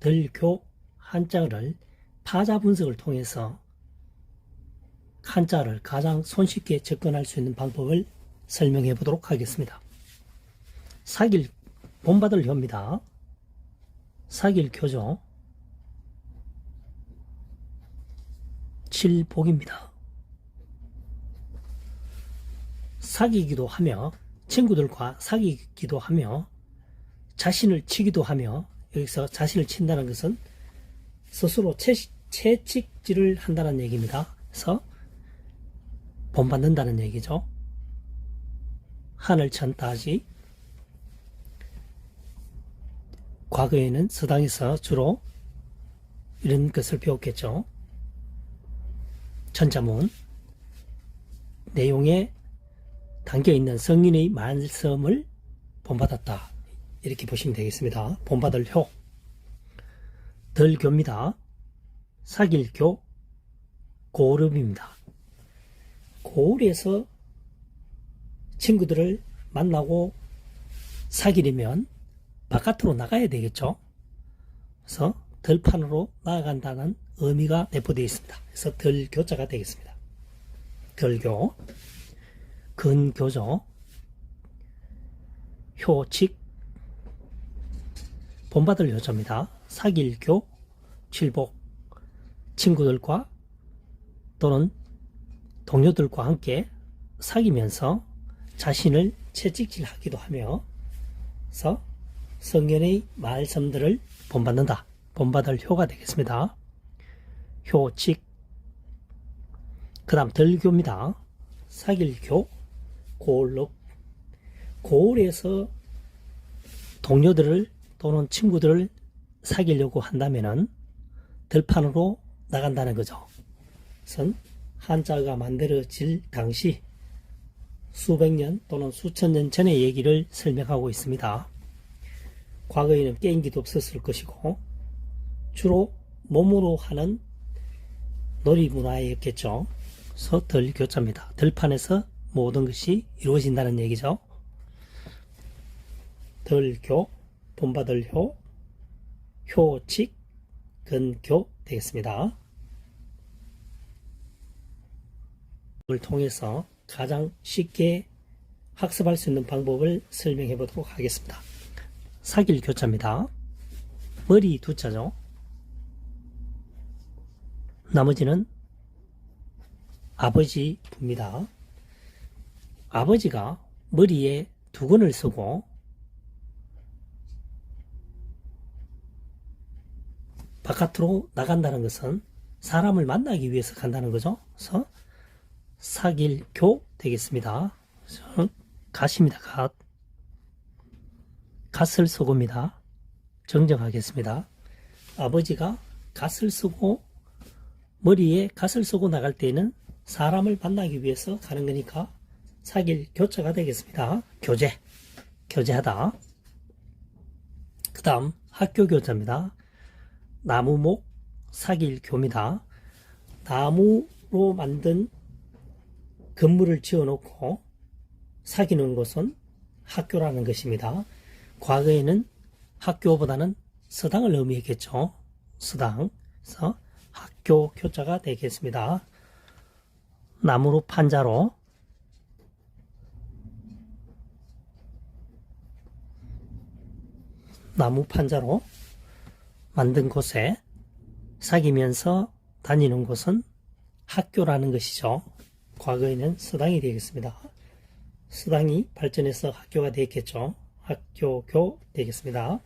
들교 한자를 파자 분석을 통해서 한자를 가장 손쉽게 접근할 수 있는 방법을 설명해 보도록 하겠습니다. 사길 본받을 효입니다. 사길교죠. 칠복입니다. 사귀기도 하며 친구들과 사귀기도 하며 자신을 치기도 하며, 여기서 자신을 친다는 것은 스스로 채찍질을 한다는 얘기입니다. 그래서 본받는다는 얘기죠. 한을 쳤다 하지. 과거에는 서당에서 주로 이런 것을 배웠겠죠. 천자문 내용에 담겨있는 성인의 말씀을 본받았다, 이렇게 보시면 되겠습니다. 본받을 효, 덜교입니다. 사길교, 고을읍입니다. 고을에서 친구들을 만나고 사귀려면 바깥으로 나가야 되겠죠. 그래서 들판으로 나아간다는 의미가 내포되어 있습니다. 그래서 덜교자가 되겠습니다. 덜교, 근교죠. 효칙, 본받을 효자입니다. 사길교, 칠복, 친구들과 또는 동료들과 함께 사귀면서 자신을 채찍질하기도 하며, 그래서 성경의 말씀들을 본받는다, 본받을 효가 되겠습니다. 효칙, 그 다음 덜교입니다. 사길교, 고을읍, 고을에서 동료들을 또는 친구들을 사귀려고 한다면은 들판으로 나간다는 거죠. 그것은 한자가 만들어질 당시 수백 년 또는 수천 년 전의 얘기를 설명하고 있습니다. 과거에는 게임기도 없었을 것이고 주로 몸으로 하는 놀이 문화였겠죠. 그래서 덜교자입니다. 들판에서 모든 것이 이루어진다는 얘기죠. 덜교, 본받을 효, 효칙, 근교 되겠습니다. 이걸 통해서 가장 쉽게 학습할 수 있는 방법을 설명해 보도록 하겠습니다. 사길교자입니다. 머리 두자죠. 나머지는 아버지 부입니다. 아버지가 머리에 두건을 쓰고 바깥으로 나간다는 것은 사람을 만나기 위해서 간다는 거죠. 그래서 사길교 되겠습니다. 갓입니다. 갓. 갓을 쓰고입니다. 정정하겠습니다. 아버지가 갓을 쓰고 머리에 갓을 쓰고 나갈 때는 사람을 만나기 위해서 가는 거니까 사길교자가 되겠습니다. 교제, 교제하다. 그 다음 학교교자입니다. 나무목, 사길교입니다. 나무로 만든 건물을 지어놓고 사귀는 곳은 학교라는 것입니다. 과거에는 학교보다는 서당을 의미했겠죠. 서당. 그래서 학교 교자가 되겠습니다. 나무로 판자로 나무 판자로 만든 곳에 사귀면서 다니는 곳은 학교라는 것이죠. 과거에는 서당이 되겠습니다. 서당이 발전해서 학교가 되겠죠. 학교교 되겠습니다.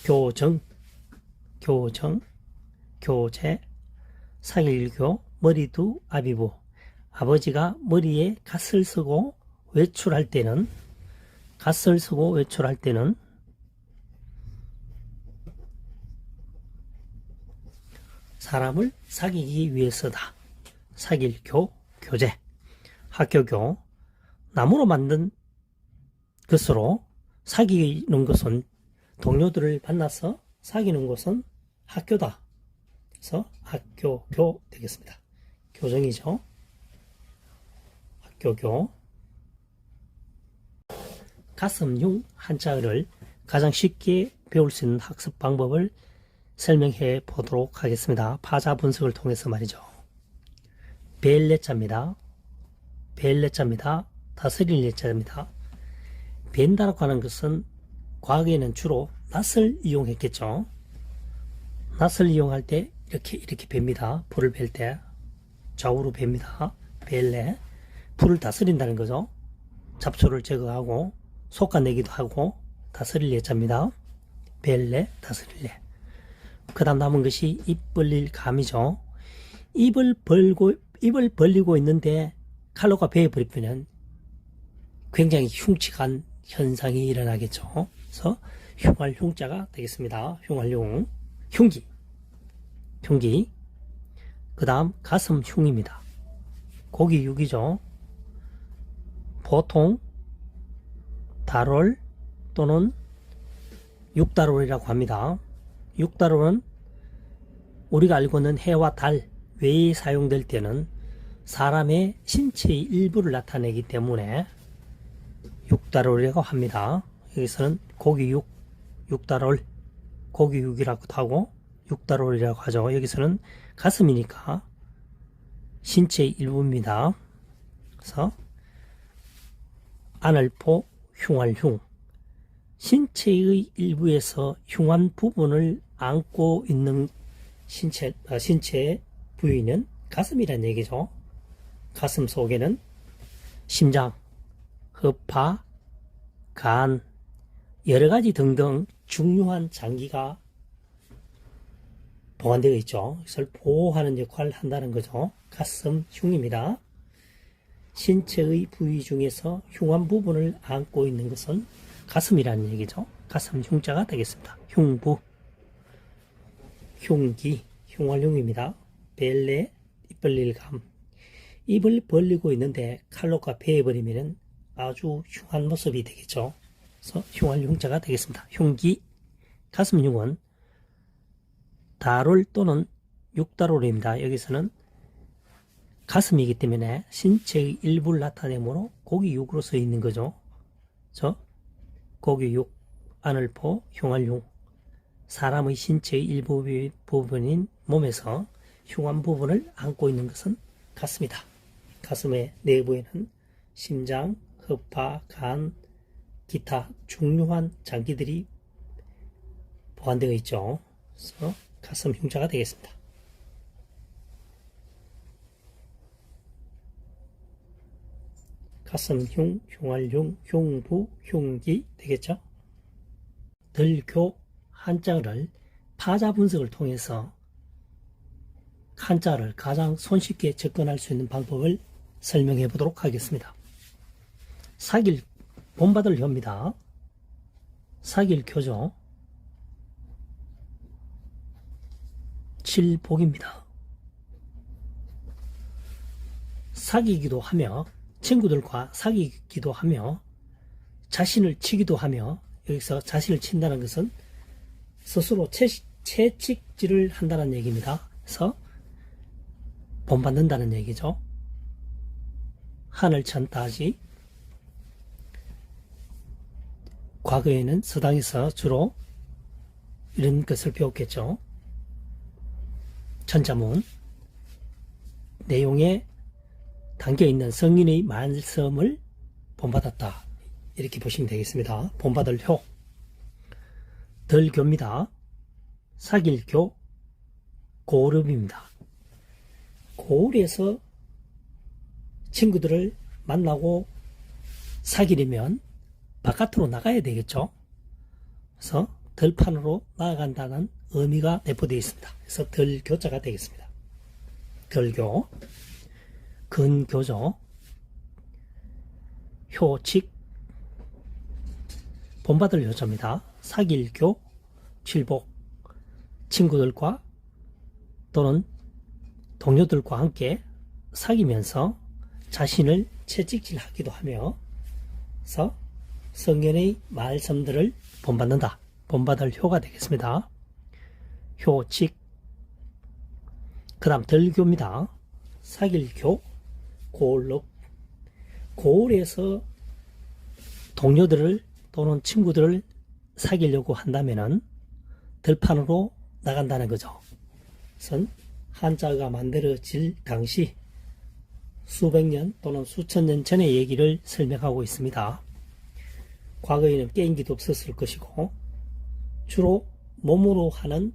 교정, 교정, 교제, 사길교, 머리두, 아비부. 아버지가 머리에 갓을 쓰고 외출할 때는, 갓을 쓰고 외출할 때는 사람을 사귀기 위해서다. 사길교, 교제, 학교교. 나무로 만든 것으로 사귀는 것은, 동료들을 만나서 사귀는 것은 학교다. 그래서 학교교 되겠습니다. 교정이죠. 학교교. 가슴용 한자를 가장 쉽게 배울 수 있는 학습 방법을 설명해 보도록 하겠습니다. 파자 분석을 통해서 말이죠. 벨레자입니다. 벨레자입니다. 다스릴 예자입니다. 벤다라고 하는 것은 과거에는 주로 낫을 이용했겠죠. 낫을 이용할 때 이렇게 벨니다. 불을 벨 때 좌우로 벨니다. 벨레. 불을 다스린다는 거죠. 잡초를 제거하고 솎아내기도 하고 다스릴 예자입니다. 벨레, 다스릴래. 그 다음 남은 것이 입 벌릴 감이죠. 입을 벌리고 있는데 칼로가 베어버리면 굉장히 흉측한 현상이 일어나겠죠. 그래서 흉할 흉자가 되겠습니다. 흉할 흉. 흉기. 그 다음 가슴 흉입니다. 고기 육이죠. 보통 달월 또는 육달월이라고 합니다. 육달월은 우리가 알고 있는 해와 달 외에 사용될 때는 사람의 신체의 일부를 나타내기 때문에 육달월이라고 합니다. 여기서는 고기육, 육달월, 고기육이라고도 하고 육달월이라고 하죠. 여기서는 가슴이니까 신체의 일부입니다. 그래서 안을포, 흉활흉. 신체의 일부에서 흉한 부분을 안고 있는 신체 부위는 가슴이란 얘기죠. 가슴 속에는 심장, 허파, 간, 여러가지 등등 중요한 장기가 보관되어 있죠. 이것을 보호하는 역할을 한다는 거죠. 가슴 흉입니다. 신체의 부위 중에서 흉한 부분을 안고 있는 것은 가슴이라는 얘기죠. 가슴 흉자가 되겠습니다. 흉부, 흉기, 흉활흉입니다. 벨레, 입 벌릴 감. 입을 벌리고 있는데 칼로가 베어버리면 아주 흉한 모습이 되겠죠. 그래서 흉할 흉자가 되겠습니다. 흉기, 가슴 흉은 달월 또는 육달월입니다. 여기서는 가슴이기 때문에 신체의 일부를 나타내므로 고기육으로 써 있는 거죠. 고기육, 안을포, 흉활흉. 사람의 신체의 일부 부분인 몸에서 흉한 부분을 안고 있는 것은 가슴이다. 가슴의 내부에는 심장, 허파, 간, 기타 중요한 장기들이 보관되어 있죠. 그래서 가슴 흉자가 되겠습니다. 가슴흉, 흉활흉, 흉부, 흉기 되겠죠. 들교 한자를 파자 분석을 통해서 한자를 가장 손쉽게 접근할 수 있는 방법을 설명해 보도록 하겠습니다. 사길 본받을 혀입니다. 사길교죠. 칠복입니다. 사귀기도 하며 친구들과 사귀기도 하며 자신을 치기도 하며, 여기서 자신을 친다는 것은 스스로 채찍질을 한다는 얘기입니다. 그래서 본받는다는 얘기죠. 하늘천따지. 과거에는 서당에서 주로 이런 것을 배웠겠죠. 천자문 내용에 담겨있는 성인의 말씀을 본받았다, 이렇게 보시면 되겠습니다. 본받을 효. 덜교입니다. 사길교, 고을읍입니다. 고을에서 친구들을 만나고 사귀려면 바깥으로 나가야 되겠죠. 그래서 덜판으로 나아간다는 의미가 내포되어 있습니다. 그래서 덜교자가 되겠습니다. 덜교. 근교죠. 효칙. 본받을 효자입니다. 사길교, 칠복. 친구들과 또는 동료들과 함께 사귀면서 자신을 채찍질하기도 하며, 그래서 성경의 말씀들을 본받는다. 본받을 효가 되겠습니다. 효칙. 그 다음 덜교입니다. 사길교, 고을읍. 고을에서 동료들을 또는 친구들을 사귀려고 한다면은 들판으로 나간다는 거죠. 그것은 한자가 만들어질 당시 수백 년 또는 수천 년 전의 얘기를 설명하고 있습니다. 과거에는 게임기도 없었을 것이고 주로 몸으로 하는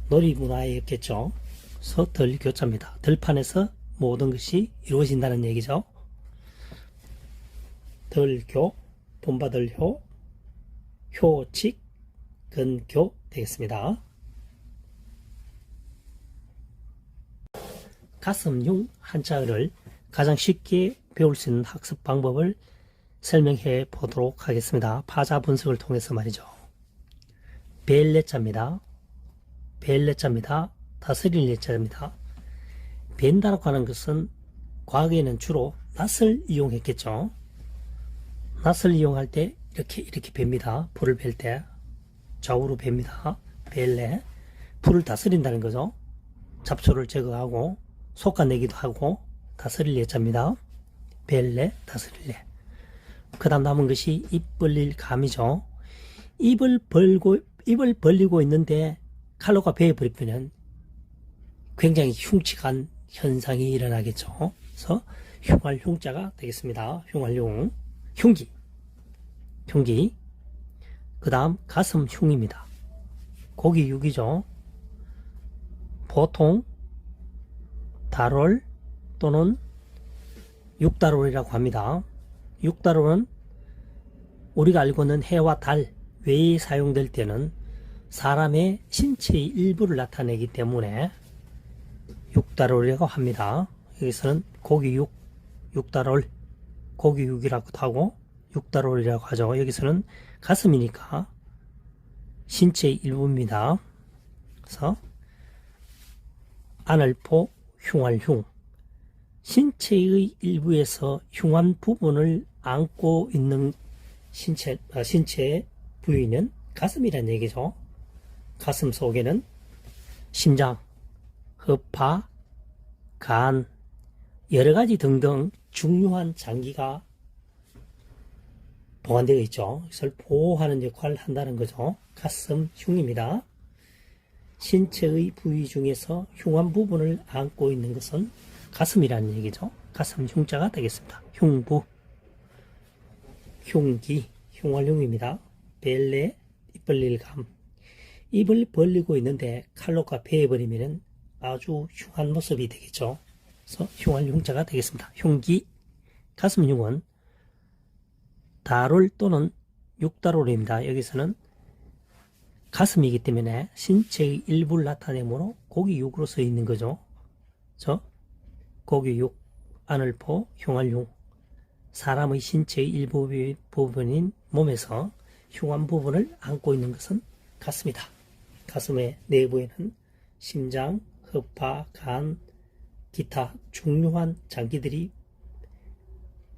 놀이 문화였겠죠. 그래서 들교자입니다. 들판에서 모든 것이 이루어진다는 얘기죠. 들교, 본받을효, 효칙, 근교 되겠습니다. 가슴흉 한자어를 가장 쉽게 배울 수 있는 학습 방법을 설명해 보도록 하겠습니다. 파자 분석을 통해서 말이죠. 벨레자입니다. 벨레자입니다. 다스릴 레자입니다. 벤다라고 하는 것은 과거에는 주로 낫을 이용했겠죠. 낫을 이용할 때 이렇게 벨니다. 불을 벨 때 좌우로 벨니다. 벨레. 불을 다스린다는 거죠. 잡초를 제거하고 솎아내기도 하고 다스릴 레자입니다. 벨레, 다스릴레. 그 다음 남은 것이 입 벌릴 감이죠. 입을 벌리고 있는데 칼로가 배에 버리면 굉장히 흉측한 현상이 일어나겠죠. 그래서 흉할 흉자가 되겠습니다. 흉할 흉, 흉기. 그 다음 가슴 흉입니다. 고기 육이죠. 보통 달월 또는 육달월이라고 합니다. 육달월은 우리가 알고 있는 해와 달 외에 사용될 때는 사람의 신체의 일부를 나타내기 때문에 육달월이라고 합니다. 여기서는 고기육, 육달월, 고기육이라고도 하고 육달월이라고 하죠. 여기서는 가슴이니까 신체의 일부입니다. 그래서 안을포, 흉할흉, 신체의 일부에서 흉한 부분을 안고 있는 신체의 부위는 가슴이라는 얘기죠. 가슴 속에는 심장, 허파, 간, 여러가지 등등 중요한 장기가 보관되어 있죠. 이것을 보호하는 역할을 한다는 거죠. 가슴 흉입니다. 신체의 부위 중에서 흉한 부분을 안고 있는 것은 가슴이라는 얘기죠. 가슴 흉자가 되겠습니다. 흉부, 흉기, 흉활흉입니다. 벨레, 입 벌릴 감. 입을 벌리고 있는데 칼로가 베어 버리면 아주 흉한 모습이 되겠죠. 그래서 흉할 흉자가 되겠습니다. 흉기, 가슴 흉은 달월 또는 육달월입니다. 여기서는 가슴이기 때문에 신체의 일부를 나타내므로 고기육으로 써 있는 거죠. 고기육, 안을포, 흉활흉. 사람의 신체의 일부 부분인 몸에서 흉한 부분을 안고 있는 것은 가슴이다. 가슴의 내부에는 심장, 허파, 간, 기타 중요한 장기들이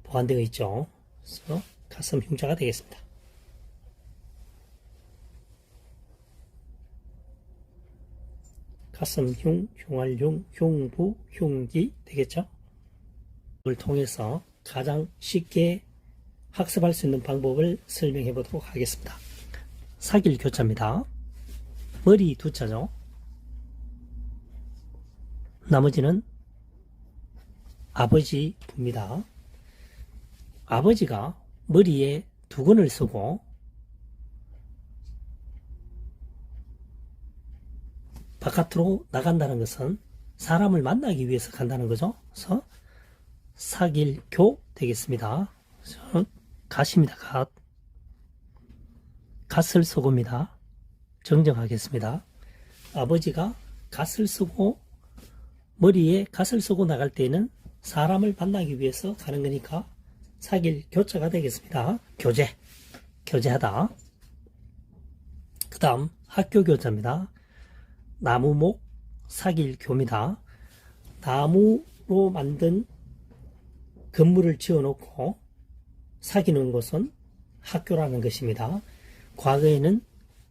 보관되어 있죠. 그래서 가슴 흉자가 되겠습니다. 가슴흉, 흉활흉, 흉부, 흉기 되겠죠? 이걸 통해서 가장 쉽게 학습할 수 있는 방법을 설명해 보도록 하겠습니다. 사길 교자입니다. 머리 두 자죠. 나머지는 아버지 부입니다. 아버지가 머리에 두건을 쓰고 바깥으로 나간다는 것은 사람을 만나기 위해서 간다는 거죠. 그래서 사길교 되겠습니다. 갓입니다. 갓. 갓을 쓰고입니다. 정정하겠습니다. 아버지가 갓을 쓰고 머리에 갓을 쓰고 나갈 때는 사람을 만나기 위해서 가는 거니까 사길 교자가 되겠습니다. 교제하다. 그 다음 학교 교자입니다. 나무목 사길교입니다. 나무로 만든 건물을 지어놓고 사귀는 곳은 학교라는 것입니다. 과거에는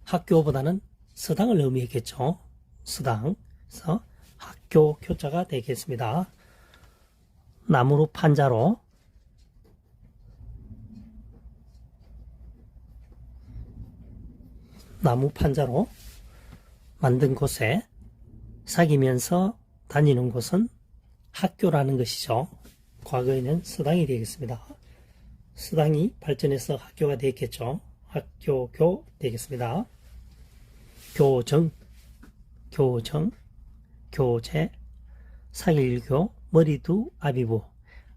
학교보다는 서당을 의미했겠죠. 서당. 그래서 학교 교자가 되겠습니다. 나무로 판자로 나무 판자로 만든 곳에 사귀면서 다니는 곳은 학교라는 것이죠. 과거에는 서당이 되겠습니다. 서당이 발전해서 학교가 되겠죠. 학교교 되겠습니다. 교정, 교재, 사길교, 머리두, 아비부.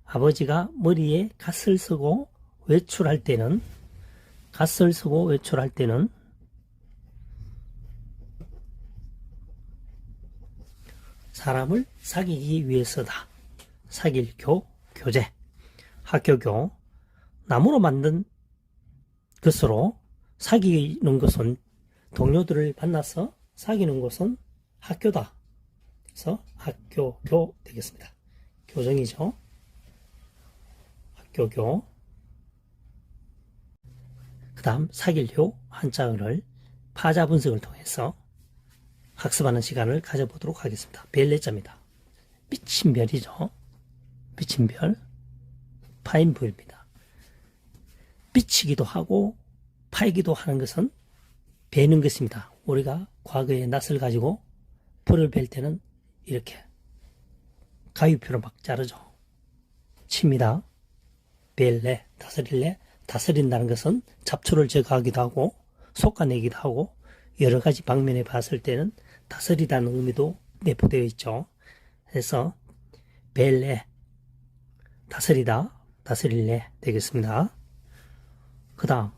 아버지가 머리에 갓을 쓰고 외출할 때는 사람을 사귀기 위해서다. 사길교, 교재, 학교교. 나무로 만든 것으로 사귀는 것은 동료들을 만나서 사귀는 것은 학교다. 그래서 학교교 되겠습니다. 교정이죠. 학교교. 그 다음 사길효 한자어를 파자 분석을 통해서 학습하는 시간을 가져보도록 하겠습니다. 벨레자입니다. 미친 별이죠. 미친 별. 파인불입니다. 미치기도 하고 파이기도 하는 것은 베는 것입니다. 우리가 과거에 낫을 가지고 불을 벨 때는 이렇게 가위표로 막 자르죠. 칩니다. 벨레, 다스릴래. 다스린다는 것은 잡초를 제거하기도 하고 솎아내기도 하고 여러 가지 방면에 봤을 때는 다스리다는 의미도 내포되어 있죠. 그래서 벨레, 다스리다, 다스릴래 되겠습니다. 그 다음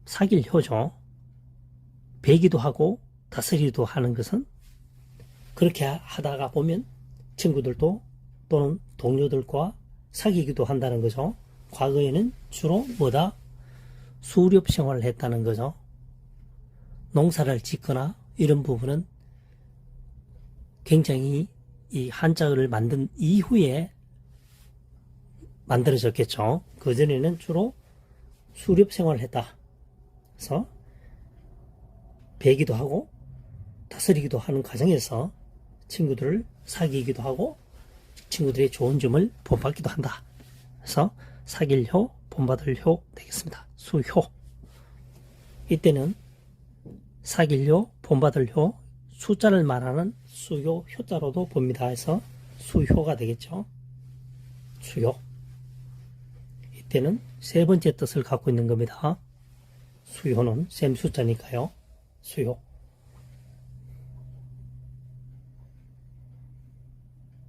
사길효죠. 베기도 하고 다스리기도 하는 것은 그렇게 하다가 보면 친구들도 또는 동료들과 사귀기도 한다는 거죠. 과거에는 주로 뭐다? 수렵 생활을 했다는 거죠. 농사를 짓거나 이런 부분은 굉장히 이 한자어를 만든 이후에 만들어졌겠죠. 그전에는 주로 수렵 생활을 했다. 그래서 배기도 하고 다스리기도 하는 과정에서 친구들을 사귀기도 하고 친구들의 좋은 점을 본받기도 한다. 그래서 사귈효, 본받을효 되겠습니다. 수효. 이때는 사귈효, 본받을효, 숫자를 말하는 수효, 효자로도 봅니다. 해서 수효가 되겠죠. 수효. 이때는 세 번째 뜻을 갖고 있는 겁니다. 수효는 셈 숫자니까요. 수효.